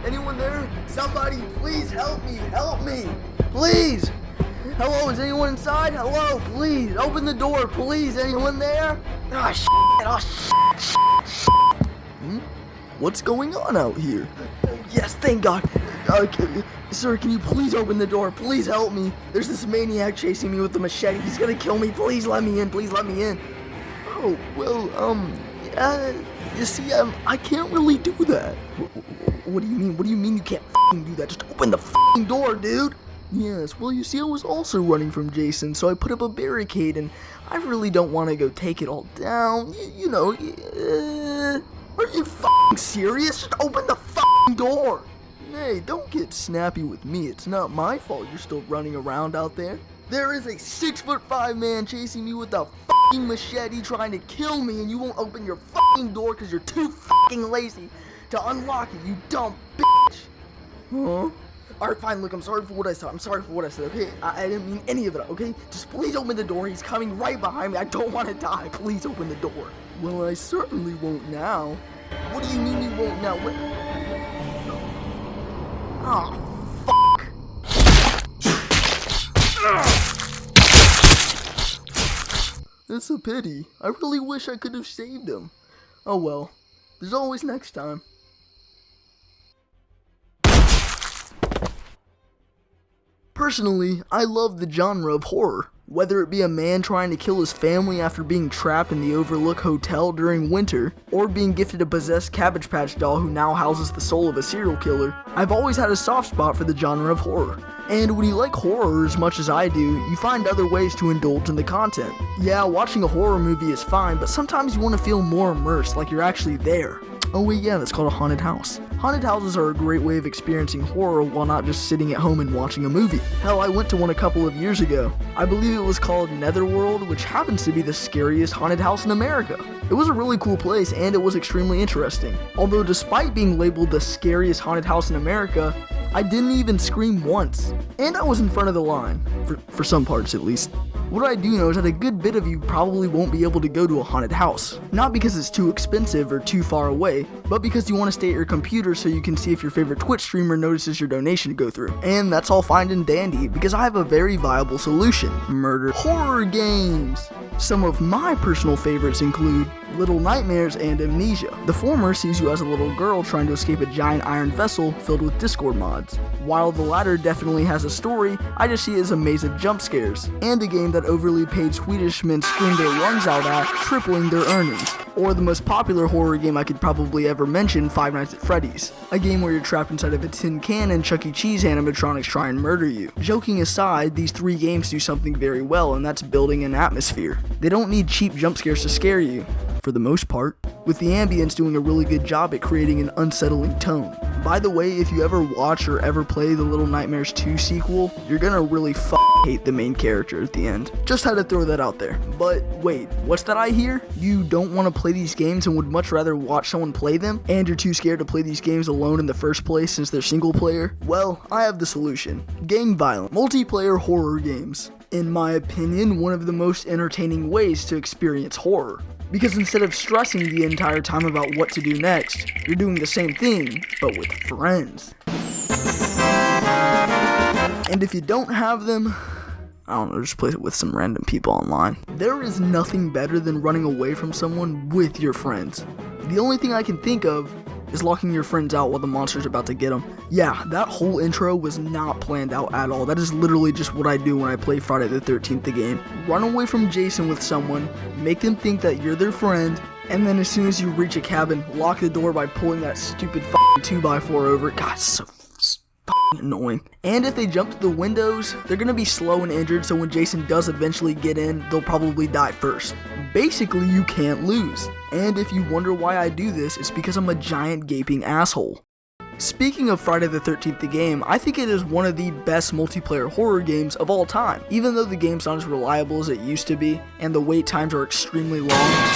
Anyone there? Somebody, please help me! Help me! Please! Hello, is anyone inside? Hello, please! Open the door, please! Anyone there? Ah, shit! Oh, shit! What's going on out here? Yes, thank God! Sir, can you please open the door? Please help me! There's this maniac chasing me with the machete. He's gonna kill me. Please let me in. Please let me in. Oh, well, you see, I can't really do that. What do you mean? What do you mean you can't f***ing do that? Just open the f***ing door, dude! Yes, well, you see, I was also running from Jason, so I put up a barricade, and I really don't want to go take it all down. You know, are you f***ing serious? Just open the f***ing door! Hey, don't get snappy with me. It's not my fault you're still running around out there. There is a 6'5" man chasing me with a f***ing machete trying to kill me, and you won't open your f***ing door because you're too f***ing lazy to unlock it, you dumb bitch! Huh? Alright, fine, look, I'm sorry for what I said. Okay? I didn't mean any of it, okay? Just please open the door. He's coming right behind me. I don't want to die. Please open the door. Well, I certainly won't now. What do you mean you won't now? What? Oh, fuck. It's a pity. I really wish I could have saved him. Oh well. There's always next time. Personally, I love the genre of horror. Whether it be a man trying to kill his family after being trapped in the Overlook Hotel during winter, or being gifted a possessed Cabbage Patch doll who now houses the soul of a serial killer, I've always had a soft spot for the genre of horror. And when you like horror as much as I do, you find other ways to indulge in the content. Yeah, watching a horror movie is fine, but sometimes you want to feel more immersed, like you're actually there. Oh wait, yeah, that's called a haunted house. Haunted houses are a great way of experiencing horror while not just sitting at home and watching a movie. Hell, I went to one a couple of years ago. I believe it was called Netherworld, which happens to be the scariest haunted house in America. It was a really cool place and it was extremely interesting. Although despite being labeled the scariest haunted house in America, I didn't even scream once. And I was in front of the line, for some parts at least. What I do know is that a good bit of you probably won't be able to go to a haunted house. Not because it's too expensive or too far away, but because you want to stay at your computer so you can see if your favorite Twitch streamer notices your donation go through. And that's all fine and dandy, because I have a very viable solution. Murder horror games! Some of my personal favorites include Little Nightmares and Amnesia. The former sees you as a little girl trying to escape a giant iron vessel filled with Discord mods. While the latter definitely has a story, I just see it as a maze of jump scares, and a game that overly paid Swedish men scream their lungs out at, tripling their earnings. Or the most popular horror game I could probably ever mention, Five Nights at Freddy's. A game where you're trapped inside of a tin can and Chuck E. Cheese animatronics try and murder you. Joking aside, these three games do something very well, and that's building an atmosphere. They don't need cheap jump scares to scare you, for the most part, with the ambience doing a really good job at creating an unsettling tone. By the way, if you ever watch or ever play the Little Nightmares 2 sequel, you're gonna really hate the main character at the end. Just had to throw that out there. But wait, what's that I hear? You don't want to play these games and would much rather watch someone play them, and you're too scared to play these games alone in the first place since they're single player? Well, I have the solution. Gang violent, multiplayer horror games. In my opinion, one of the most entertaining ways to experience horror. Because instead of stressing the entire time about what to do next, you're doing the same thing, but with friends. And if you don't have them, I don't know, just play it with some random people online. There is nothing better than running away from someone with your friends. The only thing I can think of is locking your friends out while the monster's about to get them. Yeah, that whole intro was not planned out at all. That is literally just what I do when I play Friday the 13th the game. Run away from Jason with someone, make them think that you're their friend, and then as soon as you reach a cabin, lock the door by pulling that stupid 2x4 over it. God, it's so annoying. And if they jump to the windows, they're gonna be slow and injured, so when Jason does eventually get in, they'll probably die first. Basically, you can't lose. And if you wonder why I do this, it's because I'm a giant gaping asshole. Speaking of Friday the 13th the game, I think it is one of the best multiplayer horror games of all time. Even though the game's not as reliable as it used to be, and the wait times are extremely long,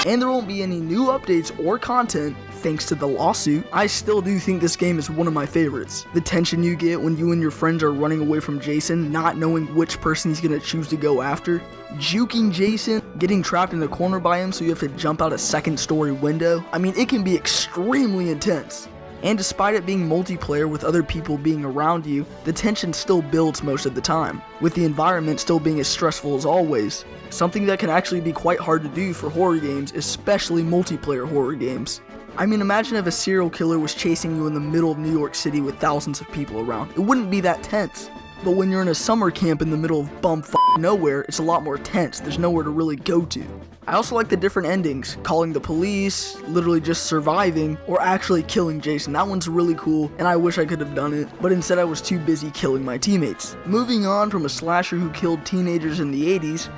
and there won't be any new updates or content thanks to the lawsuit, I still do think this game is one of my favorites. The tension you get when you and your friends are running away from Jason, not knowing which person he's gonna choose to go after, juking Jason, getting trapped in a corner by him so you have to jump out a second-story window. I mean, it can be extremely intense. And despite it being multiplayer with other people being around you, the tension still builds most of the time, with the environment still being as stressful as always. Something that can actually be quite hard to do for horror games, especially multiplayer horror games. I mean, imagine if a serial killer was chasing you in the middle of New York City with thousands of people around. It wouldn't be that tense. But when you're in a summer camp in the middle of nowhere, it's a lot more tense. There's nowhere to really go to. I also like the different endings, calling the police, literally just surviving, or actually killing Jason. That one's really cool, and I wish I could have done it, but instead I was too busy killing my teammates. Moving on from a slasher who killed teenagers in the 80s,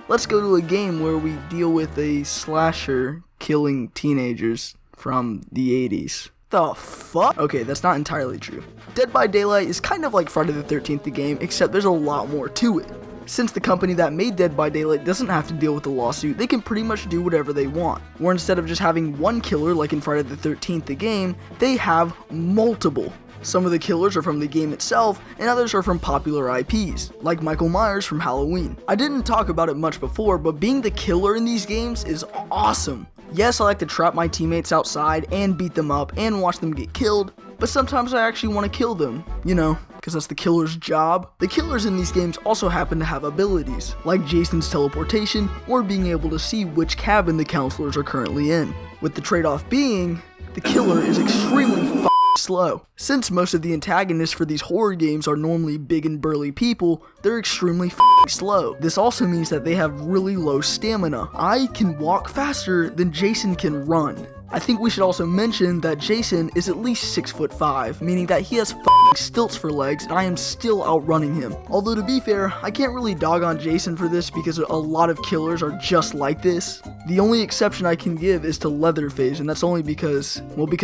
let's go to a game where we deal with a slasher killing teenagers from the 80s. The fuck? Okay, that's not entirely true. Dead by Daylight is kind of like Friday the 13th the game, except there's a lot more to it. Since the company that made Dead by Daylight doesn't have to deal with the lawsuit, they can pretty much do whatever they want. Where instead of just having one killer like in Friday the 13th the game, they have multiple. Some of the killers are from the game itself, and others are from popular IPs, like Michael Myers from Halloween. I didn't talk about it much before, but being the killer in these games is awesome. Yes, I like to trap my teammates outside and beat them up and watch them get killed, but sometimes I actually want to kill them, you know, because that's the killer's job. The killers in these games also happen to have abilities, like Jason's teleportation or being able to see which cabin the counselors are currently in, with the trade-off being, the killer is extremely slow. Since most of the antagonists for these horror games are normally big and burly people, they're extremely slow. This also means that they have really low stamina. I can walk faster than Jason can run. I think we should also mention that Jason is at least 6'5", meaning that he has stilts for legs and I am still outrunning him. Although to be fair, I can't really dog on Jason for this because a lot of killers are just like this. The only exception I can give is to Leatherface, and that's only because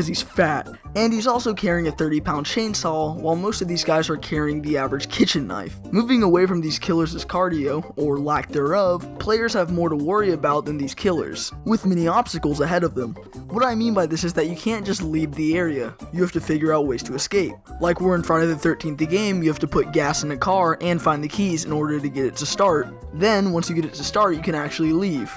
he's fat. And he's also carrying a 30-pound chainsaw, while most of these guys are carrying the average kitchen knife. Moving away from these killers' cardio, or lack thereof, players have more to worry about than these killers, with many obstacles ahead of them. What I mean by this is that you can't just leave the area, you have to figure out ways to escape. Like we're in Friday the 13th the game, you have to put gas in a car and find the keys in order to get it to start. Then, once you get it to start, you can actually leave.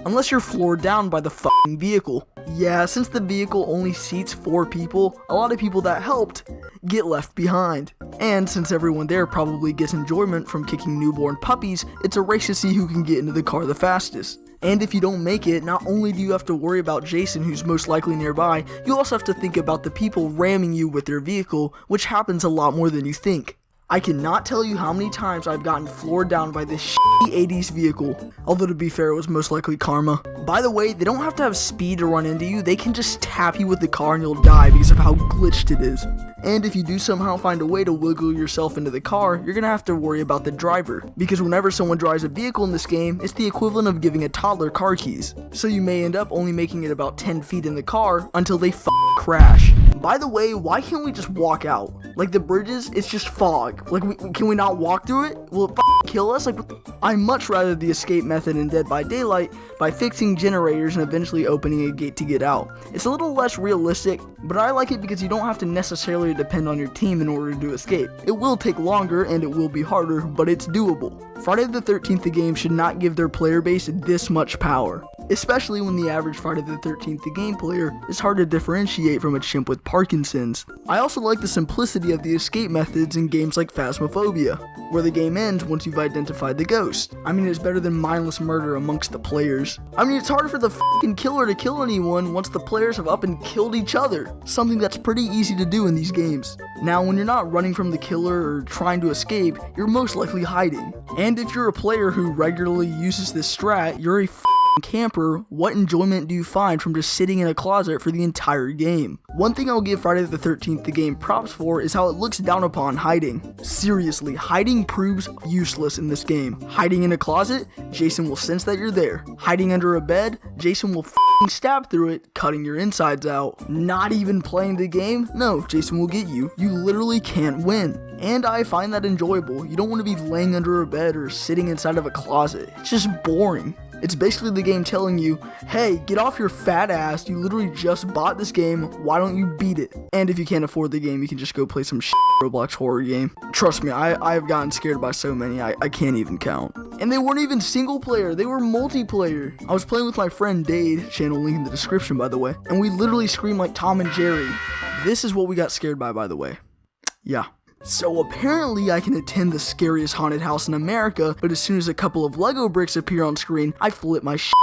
Unless you're floored down by the vehicle. Yeah, since the vehicle only seats 4 people, a lot of people that helped get left behind. And since everyone there probably gets enjoyment from kicking newborn puppies, it's a race to see who can get into the car the fastest. And if you don't make it, not only do you have to worry about Jason, who's most likely nearby, you also have to think about the people ramming you with their vehicle, which happens a lot more than you think. I cannot tell you how many times I've gotten floored down by this shitty 80s vehicle, although to be fair, it was most likely karma. By the way, they don't have to have speed to run into you, they can just tap you with the car and you'll die because of how glitched it is. And if you do somehow find a way to wiggle yourself into the car, you're gonna have to worry about the driver, because whenever someone drives a vehicle in this game, it's the equivalent of giving a toddler car keys. So you may end up only making it about 10 feet in the car until they crash. By the way, why can't we just walk out? Like the bridges, it's just fog. Like, can we not walk through it? Will it kill us? Like, I much rather the escape method in Dead by Daylight by fixing generators and eventually opening a gate to get out. It's a little less realistic, but I like it because you don't have to necessarily depend on your team in order to escape. It will take longer and it will be harder, but it's doable. Friday the 13th the game should not give their player base this much power, especially when the average Friday the 13th the game player is hard to differentiate from a chimp with Parkinson's. I also like the simplicity of the escape methods in games like Phasmophobia, where the game ends once you've identified the ghost. I mean, it's better than mindless murder amongst the players. I mean, it's harder for the killer to kill anyone once the players have up and killed each other, something that's pretty easy to do in these games. Now, when you're not running from the killer or trying to escape, you're most likely hiding. And if you're a player who regularly uses this strat, you're a camper. What enjoyment do you find from just sitting in a closet for the entire game? One thing I'll give Friday the 13th the game props for is how it looks down upon hiding. Seriously, hiding proves useless in this game. Hiding in a closet, Jason will sense that you're there. Hiding under a bed, Jason will stab through it, cutting your insides out. Not even playing the game? No, Jason will get you. You literally can't win. And I find that enjoyable. You don't want to be laying under a bed or sitting inside of a closet. It's just boring. It's basically the game telling you, hey, get off your fat ass, you literally just bought this game, why don't you beat it? And if you can't afford the game, you can just go play some Roblox horror game. Trust me, I've gotten scared by so many, I can't even count. And they weren't even single player, they were multiplayer. I was playing with my friend Dade, channel link in the description by the way, and we literally screamed like Tom and Jerry. This is what we got scared by the way. Yeah. So apparently I can attend the scariest haunted house in America, but as soon as a couple of Lego bricks appear on screen, I flip my shit.